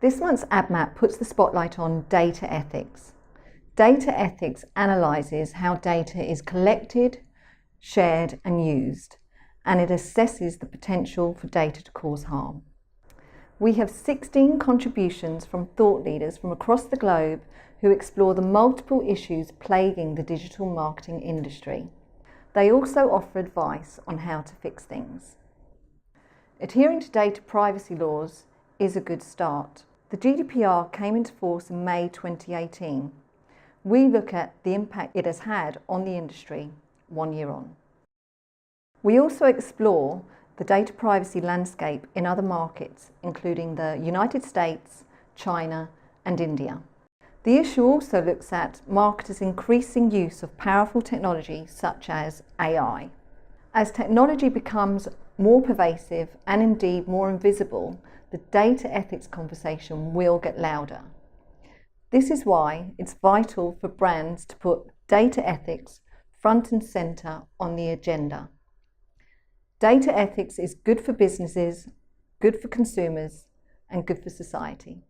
This month's Admap puts the spotlight on data ethics. Data ethics analyses how data is collected, shared and used, and it assesses the potential for data to cause harm. We have 16 contributions from thought leaders from across the globe who explore the multiple issues plaguing the digital marketing industry. They also offer advice on how to fix things. Adhering to data privacy laws is a good start. The GDPR came into force in May 2018. We look at the impact it has had on the industry 1 year on. We also explore the data privacy landscape in other markets, including the United States, China and India. The issue also looks at marketers' increasing use of powerful technology such as AI. As technology becomes more pervasive and indeed more invisible, the data ethics conversation will get louder. This is why it's vital for brands to put data ethics front and centre on the agenda. Data ethics is good for businesses, good for consumers, and good for society.